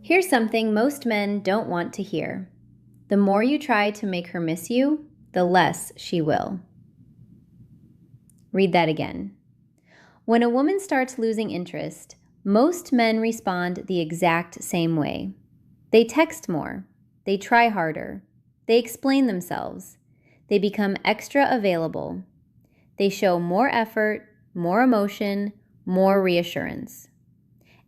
Here's something most men don't want to hear. The more you try to make her miss you, the less she will. Read that again. When a woman starts losing interest, most men respond the exact same way. They text more. They try harder. They explain themselves. They become extra available. They show more effort, more emotion, more reassurance.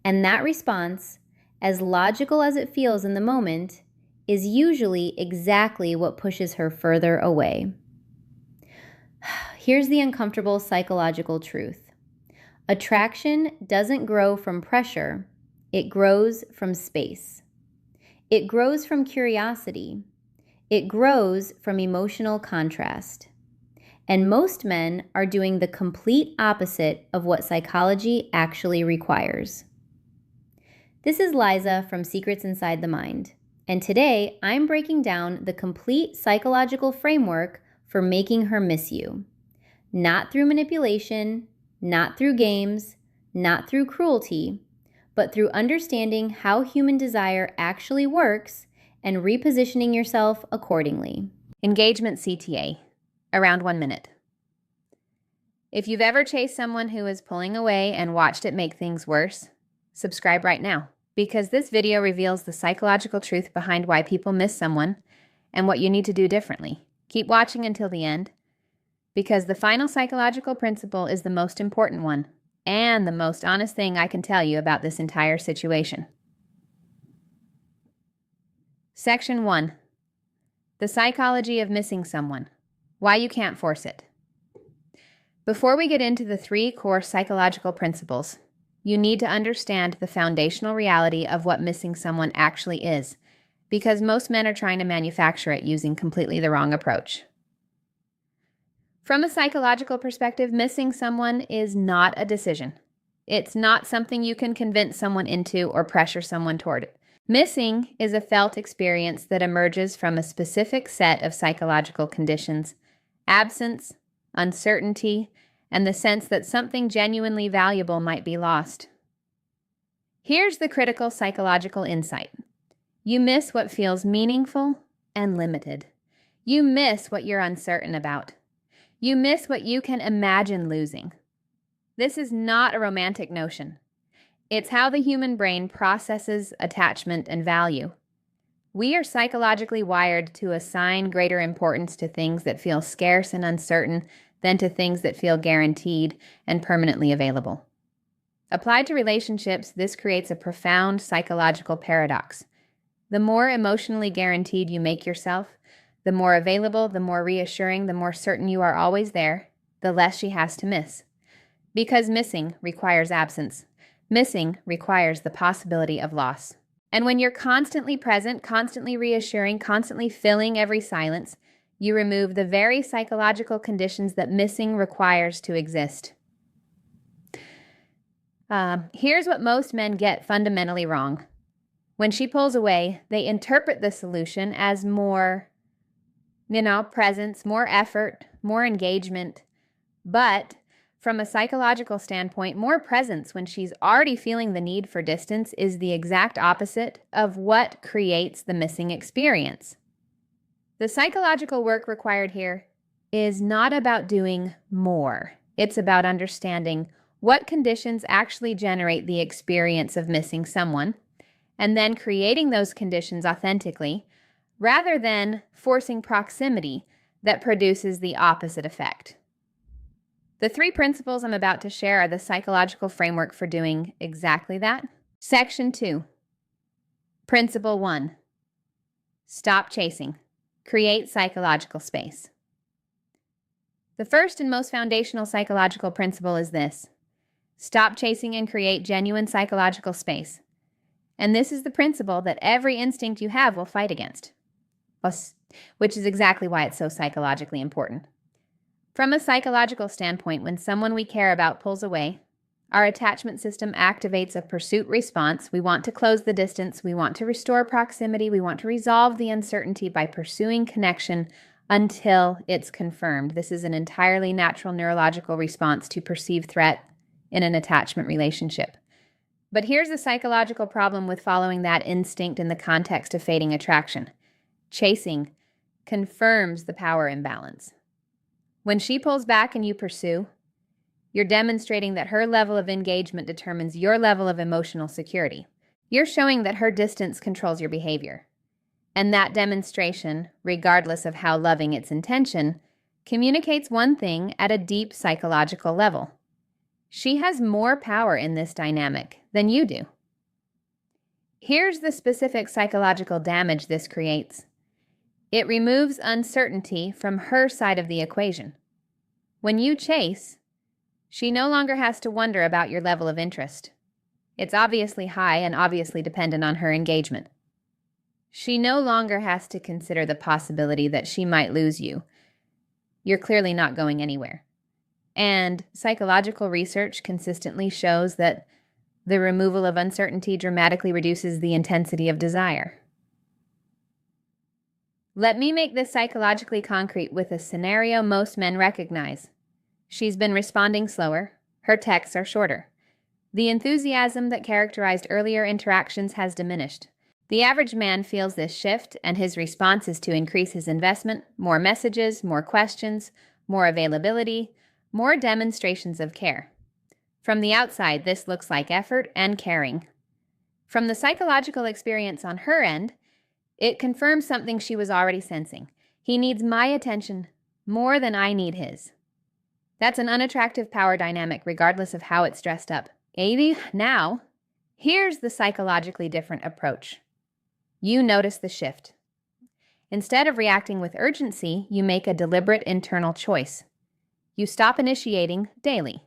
And that response, as logical as it feels in the moment, is usually exactly what pushes her further away. Here's the uncomfortable psychological truth. Attraction doesn't grow from pressure, it grows from space. It grows from curiosity. It grows from emotional contrast. And most men are doing the complete opposite of what psychology actually requires. This is Liza from Secrets Inside the Mind, and today I'm breaking down the complete psychological framework for making her miss you. Not through manipulation, not through games, not through cruelty, but through understanding how human desire actually works and repositioning yourself accordingly. Engagement CTA, around 1 minute. If you've ever chased someone who is pulling away and watched it make things worse, subscribe right now, because this video reveals the psychological truth behind why people miss someone and what you need to do differently. Keep watching until the end, because the final psychological principle is the most important one and the most honest thing I can tell you about this entire situation. Section 1. The psychology of missing someone. Why you can't force it. Before we get into the 3 core psychological principles, you need to understand the foundational reality of what missing someone actually is, because most men are trying to manufacture it using completely the wrong approach. From a psychological perspective, missing someone is not a decision. It's not something you can convince someone into or pressure someone toward it. Missing is a felt experience that emerges from a specific set of psychological conditions: absence, uncertainty, and the sense that something genuinely valuable might be lost. Here's the critical psychological insight. You miss what feels meaningful and limited. You miss what you're uncertain about. You miss what you can imagine losing. This is not a romantic notion. It's how the human brain processes attachment and value. We are psychologically wired to assign greater importance to things that feel scarce and uncertain than to things that feel guaranteed and permanently available. Applied to relationships, this creates a profound psychological paradox. The more emotionally guaranteed you make yourself, the more available, the more reassuring, the more certain you are always there, the less she has to miss. Because missing requires absence. Missing requires the possibility of loss. And when you're constantly present, constantly reassuring, constantly filling every silence, you remove the very psychological conditions that missing requires to exist. Here's what most men get fundamentally wrong. When she pulls away, they interpret the solution as more, presence, more effort, more engagement. But from a psychological standpoint, more presence when she's already feeling the need for distance is the exact opposite of what creates the missing experience. The psychological work required here is not about doing more. It's about understanding what conditions actually generate the experience of missing someone, and then creating those conditions authentically, rather than forcing proximity that produces the opposite effect. The 3 principles I'm about to share are the psychological framework for doing exactly that. Section 2. Principle 1. Stop chasing. Create psychological space. The first and most foundational psychological principle is this: stop chasing and create genuine psychological space. And this is the principle that every instinct you have will fight against, which is exactly why it's so psychologically important. From a psychological standpoint, when someone we care about pulls away, our attachment system activates a pursuit response. We want to close the distance. We want to restore proximity. We want to resolve the uncertainty by pursuing connection until it's confirmed. This is an entirely natural neurological response to perceived threat in an attachment relationship. But here's the psychological problem with following that instinct in the context of fading attraction. Chasing confirms the power imbalance. When she pulls back and you pursue, you're demonstrating that her level of engagement determines your level of emotional security. You're showing that her distance controls your behavior. And that demonstration, regardless of how loving its intention, communicates one thing at a deep psychological level. She has more power in this dynamic than you do. Here's the specific psychological damage this creates. It removes uncertainty from her side of the equation. When you chase, she no longer has to wonder about your level of interest. It's obviously high and obviously dependent on her engagement. She no longer has to consider the possibility that she might lose you. You're clearly not going anywhere. And psychological research consistently shows that the removal of uncertainty dramatically reduces the intensity of desire. Let me make this psychologically concrete with a scenario most men recognize. She's been responding slower. Her texts are shorter. The enthusiasm that characterized earlier interactions has diminished. The average man feels this shift, and his response is to increase his investment, more messages, more questions, more availability, more demonstrations of care. From the outside, this looks like effort and caring. From the psychological experience on her end, it confirms something she was already sensing. He needs my attention more than I need his. That's an unattractive power dynamic, regardless of how it's dressed up. Now, here's the psychologically different approach. You notice the shift. Instead of reacting with urgency, you make a deliberate internal choice. You stop initiating daily.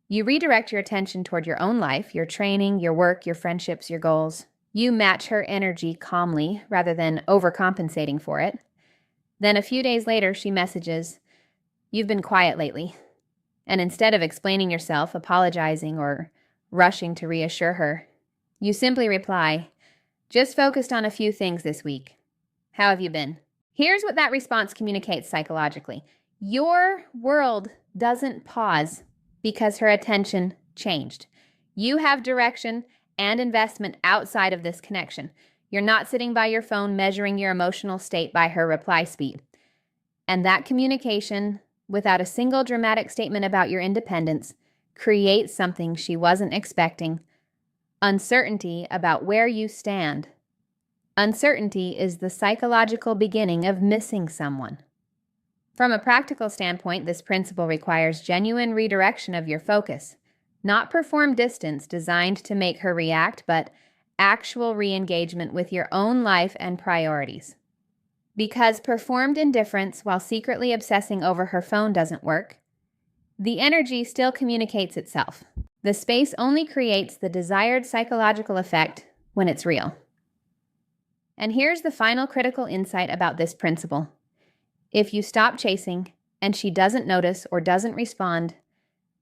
You redirect your attention toward your own life, your training, your work, your friendships, your goals. You match her energy calmly rather than overcompensating for it. Then a few days later, she messages, "You've been quiet lately." And instead of explaining yourself, apologizing, or rushing to reassure her, you simply reply, "Just focused on a few things this week. How have you been?" Here's what that response communicates psychologically. Your world doesn't pause because her attention changed. You have direction and investment outside of this connection. You're not sitting by your phone measuring your emotional state by her reply speed. And that communication, without a single dramatic statement about your independence, creates something she wasn't expecting: uncertainty about where you stand. Uncertainty is the psychological beginning of missing someone. From a practical standpoint, this principle requires genuine redirection of your focus, not performed distance designed to make her react, but actual re-engagement with your own life and priorities. Because performed indifference while secretly obsessing over her phone doesn't work, the energy still communicates itself. The space only creates the desired psychological effect when it's real. And here's the final critical insight about this principle. If you stop chasing and she doesn't notice or doesn't respond,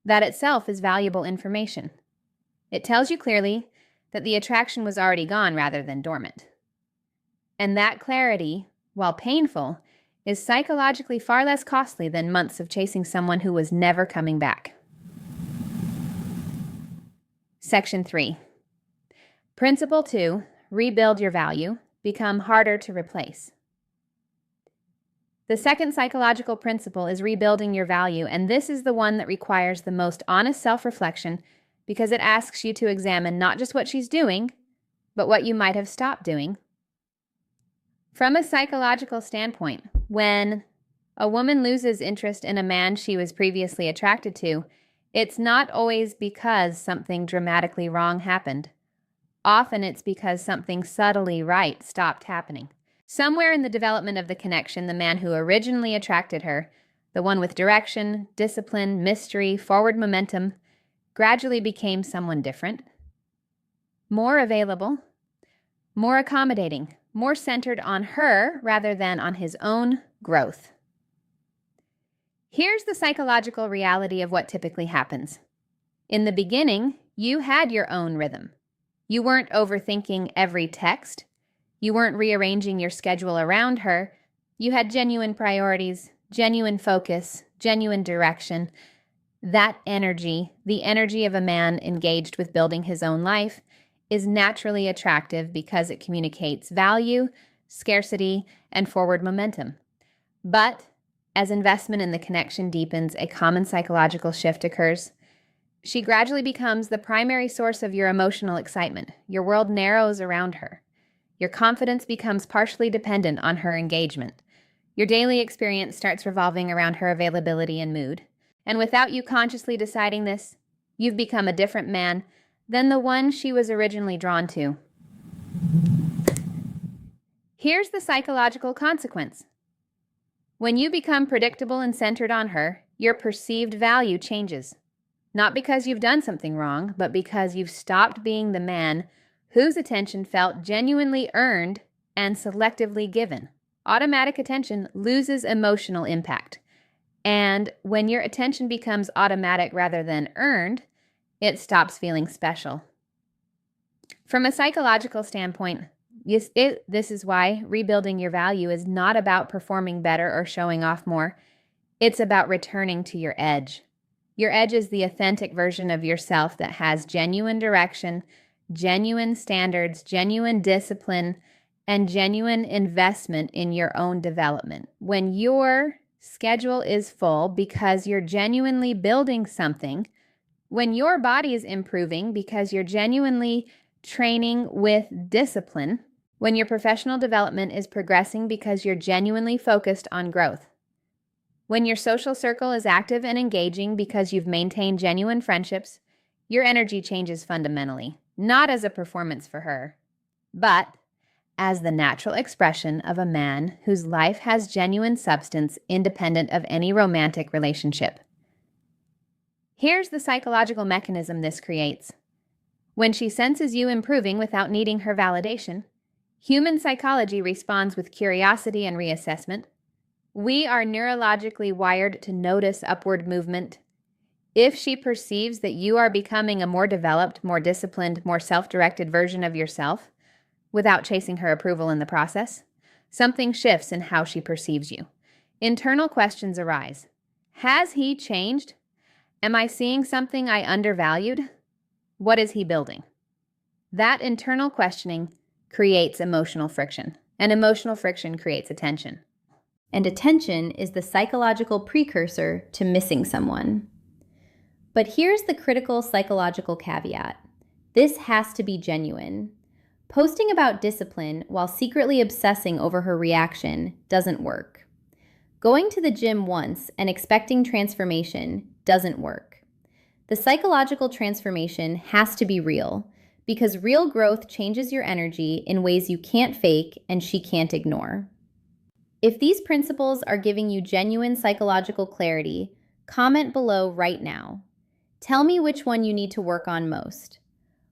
that itself is valuable information. It tells you clearly that the attraction was already gone rather than dormant. And that clarity, while painful, is psychologically far less costly than months of chasing someone who was never coming back. Section 3. Principle 2, rebuild your value, become harder to replace. The second psychological principle is rebuilding your value, and this is the one that requires the most honest self-reflection because it asks you to examine not just what she's doing, but what you might have stopped doing. From a psychological standpoint, when a woman loses interest in a man she was previously attracted to, it's not always because something dramatically wrong happened. Often it's because something subtly right stopped happening. Somewhere in the development of the connection, the man who originally attracted her, the one with direction, discipline, mystery, forward momentum, gradually became someone different, more available, more accommodating, more centered on her rather than on his own growth. Here's the psychological reality of what typically happens. In the beginning, you had your own rhythm. You weren't overthinking every text. You weren't rearranging your schedule around her. You had genuine priorities, genuine focus, genuine direction. That energy, the energy of a man engaged with building his own life, is naturally attractive because it communicates value, scarcity, and forward momentum. But as investment in the connection deepens, a common psychological shift occurs. She gradually becomes the primary source of your emotional excitement. Your world narrows around her. Your confidence becomes partially dependent on her engagement. Your daily experience starts revolving around her availability and mood. And without you consciously deciding this, you've become a different man than the one she was originally drawn to. Here's the psychological consequence. When you become predictable and centered on her, your perceived value changes. Not because you've done something wrong, but because you've stopped being the man whose attention felt genuinely earned and selectively given. Automatic attention loses emotional impact. And when your attention becomes automatic rather than earned, it stops feeling special. From a psychological standpoint, this is why rebuilding your value is not about performing better or showing off more. It's about returning to your edge. Your edge is the authentic version of yourself that has genuine direction, genuine standards, genuine discipline, and genuine investment in your own development. When your schedule is full because you're genuinely building something, when your body is improving because you're genuinely training with discipline, when your professional development is progressing because you're genuinely focused on growth, when your social circle is active and engaging because you've maintained genuine friendships, your energy changes fundamentally, not as a performance for her, but as the natural expression of a man whose life has genuine substance independent of any romantic relationship. Here's the psychological mechanism this creates. When she senses you improving without needing her validation, human psychology responds with curiosity and reassessment. We are neurologically wired to notice upward movement. If she perceives that you are becoming a more developed, more disciplined, more self-directed version of yourself, without chasing her approval in the process, something shifts in how she perceives you. Internal questions arise. Has he changed? Am I seeing something I undervalued? What is he building? That internal questioning creates emotional friction, and emotional friction creates attention. And attention is the psychological precursor to missing someone. But here's the critical psychological caveat. This has to be genuine. Posting about discipline while secretly obsessing over her reaction doesn't work. Going to the gym once and expecting transformation doesn't work. The psychological transformation has to be real, because real growth changes your energy in ways you can't fake and she can't ignore. If these principles are giving you genuine psychological clarity, comment below right now. Tell me which one you need to work on most.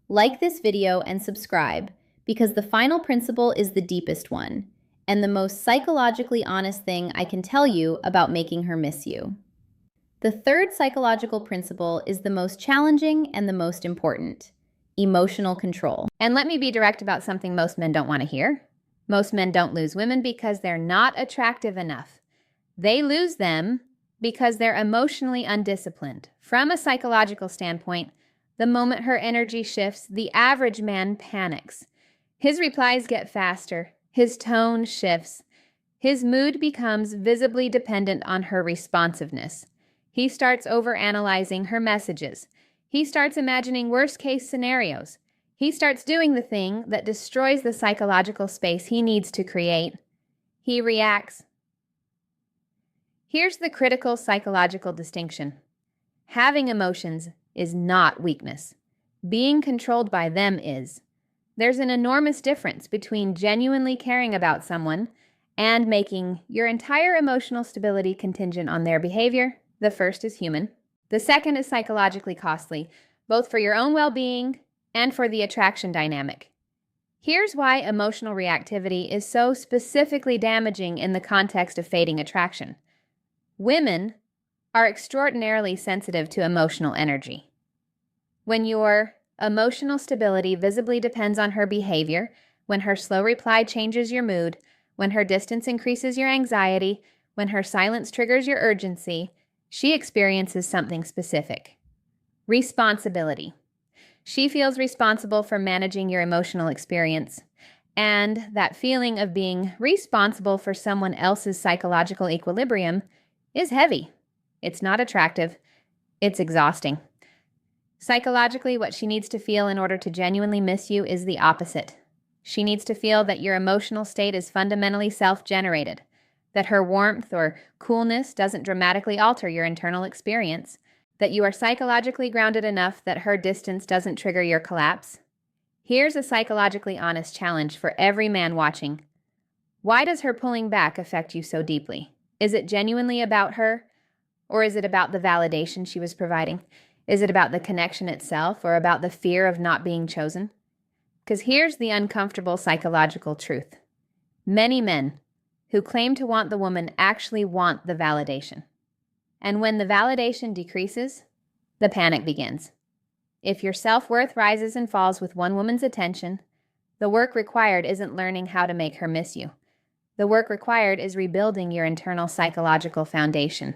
Like this video and subscribe, because the final principle is the deepest one, and the most psychologically honest thing I can tell you about making her miss you. The third psychological principle is the most challenging and the most important: emotional control. And let me be direct about something most men don't want to hear. Most men don't lose women because they're not attractive enough. They lose them because they're emotionally undisciplined. From a psychological standpoint, the moment her energy shifts, the average man panics. His replies get faster. His tone shifts. His mood becomes visibly dependent on her responsiveness. He starts overanalyzing her messages. He starts imagining worst-case scenarios. He starts doing the thing that destroys the psychological space he needs to create. He reacts. Here's the critical psychological distinction. Having emotions is not weakness. Being controlled by them is. There's an enormous difference between genuinely caring about someone and making your entire emotional stability contingent on their behavior. The first is human. The second is psychologically costly, both for your own well-being and for the attraction dynamic. Here's why emotional reactivity is so specifically damaging in the context of fading attraction. Women are extraordinarily sensitive to emotional energy. When your emotional stability visibly depends on her behavior, when her slow reply changes your mood, when her distance increases your anxiety, when her silence triggers your urgency, She experiences something specific: responsibility. She feels responsible for managing your emotional experience, and that feeling of being responsible for someone else's psychological equilibrium is heavy. It's not attractive. It's exhausting. Psychologically, what she needs to feel in order to genuinely miss you is the opposite. She needs to feel that your emotional state is fundamentally self-generated, that her warmth or coolness doesn't dramatically alter your internal experience, that you are psychologically grounded enough that her distance doesn't trigger your collapse. Here's a psychologically honest challenge for every man watching. Why does her pulling back affect you so deeply? Is it genuinely about her, or is it about the validation she was providing? Is it about the connection itself, or about the fear of not being chosen? Because here's the uncomfortable psychological truth. Many men who claim to want the woman actually want the validation. And when the validation decreases, the panic begins. If your self-worth rises and falls with one woman's attention, the work required isn't learning how to make her miss you. The work required is rebuilding your internal psychological foundation.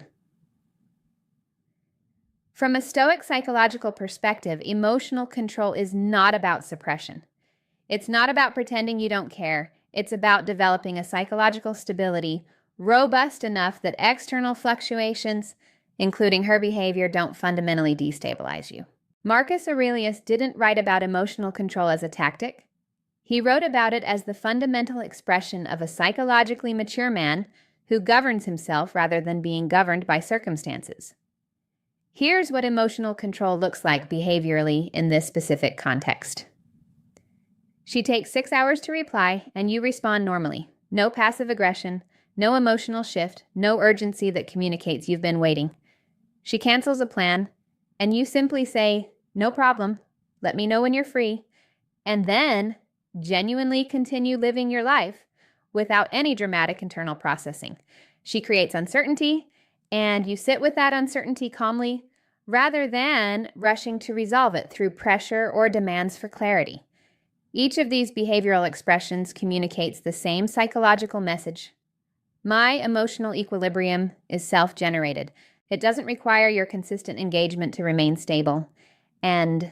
From a Stoic psychological perspective, emotional control is not about suppression. It's not about pretending you don't care. It's about developing a psychological stability robust enough that external fluctuations, including her behavior, don't fundamentally destabilize you. Marcus Aurelius didn't write about emotional control as a tactic. He wrote about it as the fundamental expression of a psychologically mature man who governs himself rather than being governed by circumstances. Here's what emotional control looks like behaviorally in this specific context. She takes 6 hours to reply, and you respond normally. No passive aggression, no emotional shift, no urgency that communicates you've been waiting. She cancels a plan, and you simply say, "No problem, let me know when you're free," and then genuinely continue living your life without any dramatic internal processing. She creates uncertainty, and you sit with that uncertainty calmly rather than rushing to resolve it through pressure or demands for clarity. Each of these behavioral expressions communicates the same psychological message. My emotional equilibrium is self-generated. It doesn't require your consistent engagement to remain stable. And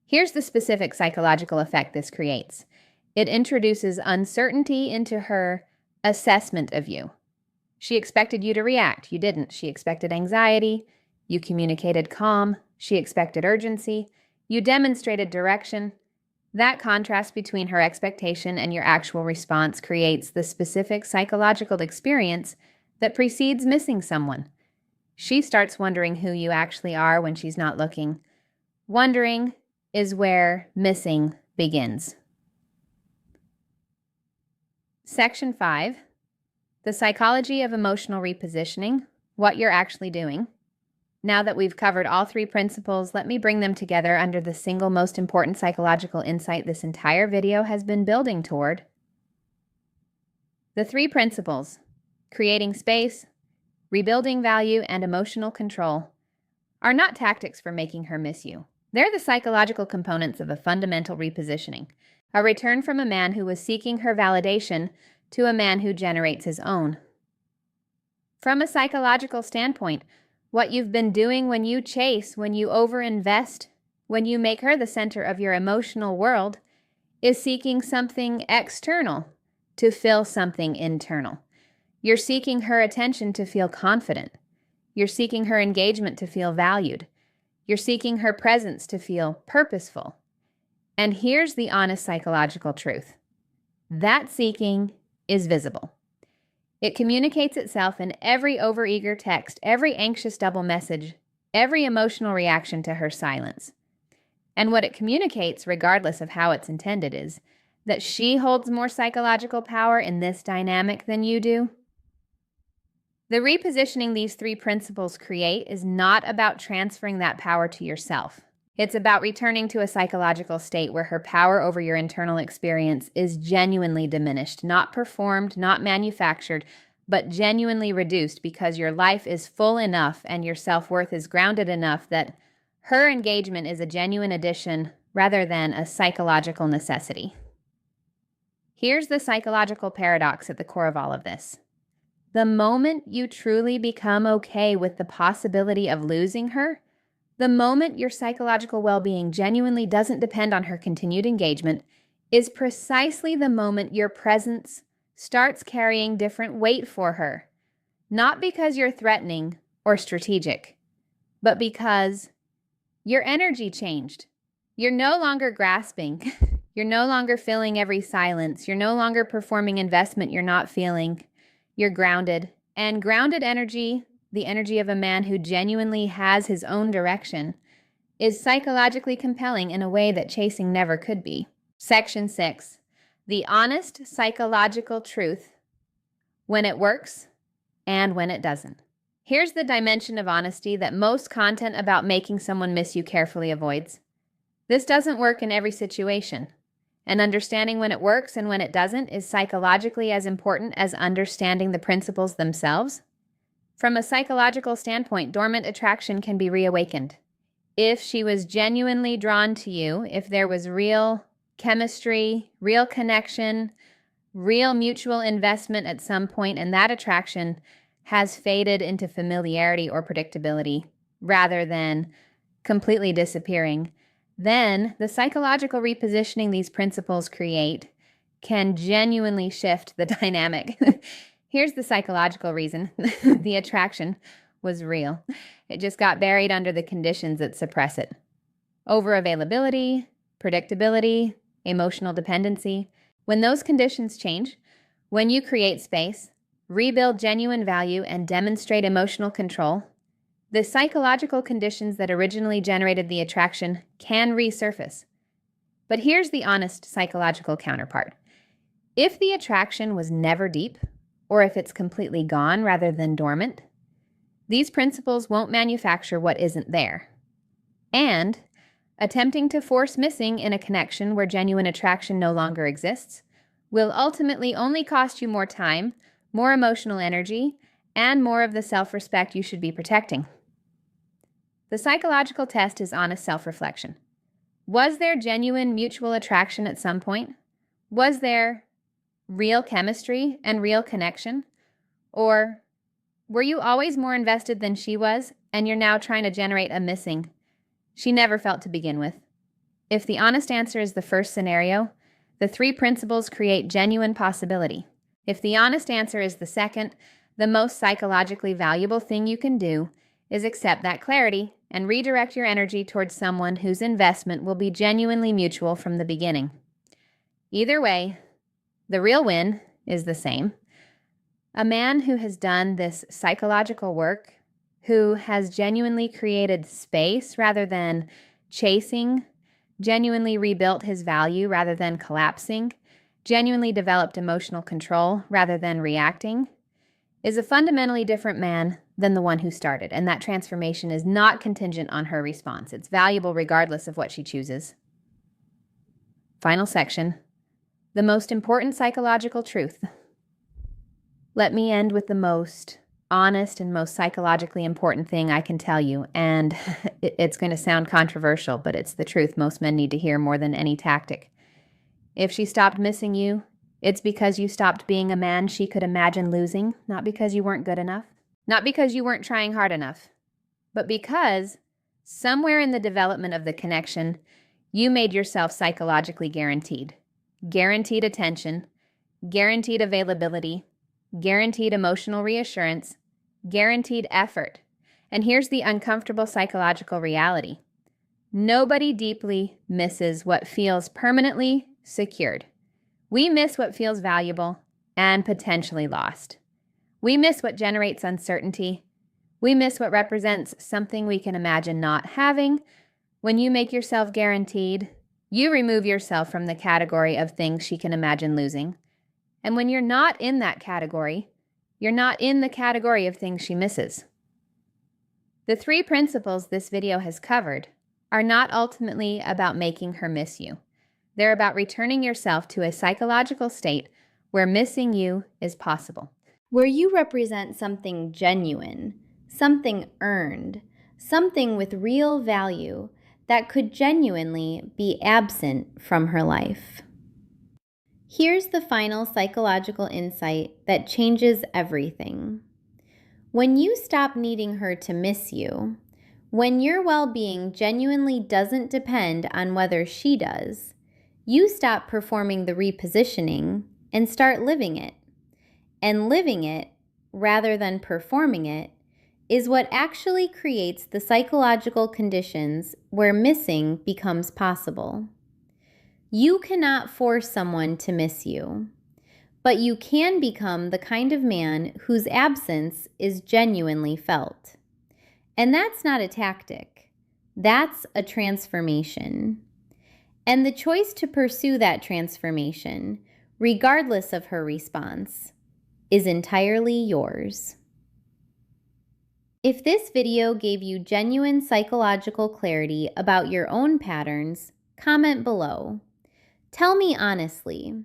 here's the specific psychological effect this creates. It introduces uncertainty into her assessment of you. She expected you to react. You didn't. She expected anxiety. You communicated calm. She expected urgency. You demonstrated direction. That contrast between her expectation and your actual response creates the specific psychological experience that precedes missing someone. She starts wondering who you actually are when she's not looking. Wondering is where missing begins. Section 5, the psychology of emotional repositioning, what you're actually doing. Now that we've covered all 3 principles, let me bring them together under the single most important psychological insight this entire video has been building toward. The 3 principles, creating space, rebuilding value, and emotional control, are not tactics for making her miss you. They're the psychological components of a fundamental repositioning, a return from a man who was seeking her validation to a man who generates his own. From a psychological standpoint, what you've been doing when you chase, when you overinvest, when you make her the center of your emotional world, is seeking something external to fill something internal. You're seeking her attention to feel confident. You're seeking her engagement to feel valued. You're seeking her presence to feel purposeful. And here's the honest psychological truth. That seeking is visible. It communicates itself in every overeager text, every anxious double message, every emotional reaction to her silence. And what it communicates, regardless of how it's intended, is that she holds more psychological power in this dynamic than you do. The repositioning these 3 principles create is not about transferring that power to yourself. It's about returning to a psychological state where her power over your internal experience is genuinely diminished, not performed, not manufactured, but genuinely reduced because your life is full enough and your self-worth is grounded enough that her engagement is a genuine addition rather than a psychological necessity. Here's the psychological paradox at the core of all of this. The moment you truly become okay with the possibility of losing her, the moment your psychological well-being genuinely doesn't depend on her continued engagement, is precisely the moment your presence starts carrying different weight for her. Not because you're threatening or strategic, but because your energy changed. You're no longer grasping. You're no longer filling every silence. You're no longer performing investment you're not feeling. You're grounded. And grounded energy, the energy of a man who genuinely has his own direction, is psychologically compelling in a way that chasing never could be. Section 6. The honest psychological truth when it works and when it doesn't. Here's the dimension of honesty that most content about making someone miss you carefully avoids. This doesn't work in every situation, and understanding when it works and when it doesn't is psychologically as important as understanding the principles themselves. From a psychological standpoint, dormant attraction can be reawakened. If she was genuinely drawn to you, if there was real chemistry, real connection, real mutual investment at some point, and that attraction has faded into familiarity or predictability rather than completely disappearing, then the psychological repositioning these principles create can genuinely shift the dynamic. Here's the psychological reason. The attraction was real. It just got buried under the conditions that suppress it. Overavailability, predictability, emotional dependency. When those conditions change, when you create space, rebuild genuine value, and demonstrate emotional control, the psychological conditions that originally generated the attraction can resurface. But here's the honest psychological counterpart. If the attraction was never deep, or if it's completely gone rather than dormant, these principles won't manufacture what isn't there. And attempting to force missing in a connection where genuine attraction no longer exists will ultimately only cost you more time, more emotional energy, and more of the self-respect you should be protecting. The psychological test is honest self-reflection. Was there genuine mutual attraction at some point? Was there real chemistry and real connection? Or were you always more invested than she was, and you're now trying to generate a missing she never felt to begin with? If the honest answer is the first scenario, the 3 principles create genuine possibility. If the honest answer is the second, the most psychologically valuable thing you can do is accept that clarity and redirect your energy towards someone whose investment will be genuinely mutual from the beginning. Either way, the real win is the same. A man who has done this psychological work, who has genuinely created space rather than chasing, genuinely rebuilt his value rather than collapsing, genuinely developed emotional control rather than reacting, is a fundamentally different man than the one who started, and that transformation is not contingent on her response. It's valuable regardless of what she chooses. Final section, the most important psychological truth. Let me end with the most honest and most psychologically important thing I can tell you, and it's going to sound controversial, but it's the truth most men need to hear more than any tactic. If she stopped missing you, it's because you stopped being a man she could imagine losing, not because you weren't good enough, not because you weren't trying hard enough, but because somewhere in the development of the connection, you made yourself psychologically guaranteed. Guaranteed attention, guaranteed availability, guaranteed emotional reassurance, guaranteed effort. And here's the uncomfortable psychological reality. Nobody deeply misses what feels permanently secured. We miss what feels valuable and potentially lost. We miss what generates uncertainty. We miss what represents something we can imagine not having. When you make yourself guaranteed, you remove yourself from the category of things she can imagine losing. And when you're not in that category, you're not in the category of things she misses. The 3 principles this video has covered are not ultimately about making her miss you. They're about returning yourself to a psychological state where missing you is possible. Where you represent something genuine, something earned, something with real value that could genuinely be absent from her life. Here's the final psychological insight that changes everything. When you stop needing her to miss you, when your well-being genuinely doesn't depend on whether she does, you stop performing the repositioning and start living it. And living it, rather than performing it, is what actually creates the psychological conditions where missing becomes possible. You cannot force someone to miss you, but you can become the kind of man whose absence is genuinely felt. And that's not a tactic. That's a transformation. And the choice to pursue that transformation, regardless of her response, is entirely yours. If this video gave you genuine psychological clarity about your own patterns, comment below. Tell me honestly,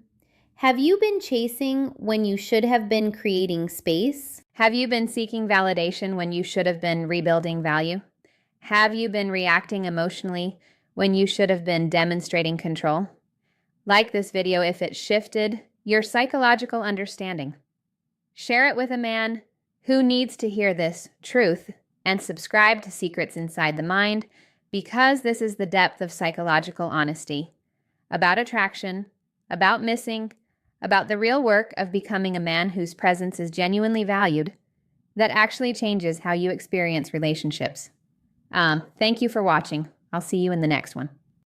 have you been chasing when you should have been creating space? Have you been seeking validation when you should have been rebuilding value? Have you been reacting emotionally when you should have been demonstrating control? Like this video if it shifted your psychological understanding. Share it with a man who needs to hear this truth, and subscribe to Secrets Inside the Mind, because this is the depth of psychological honesty about attraction, about missing, about the real work of becoming a man whose presence is genuinely valued, that actually changes how you experience relationships. Thank you for watching. I'll see you in the next one.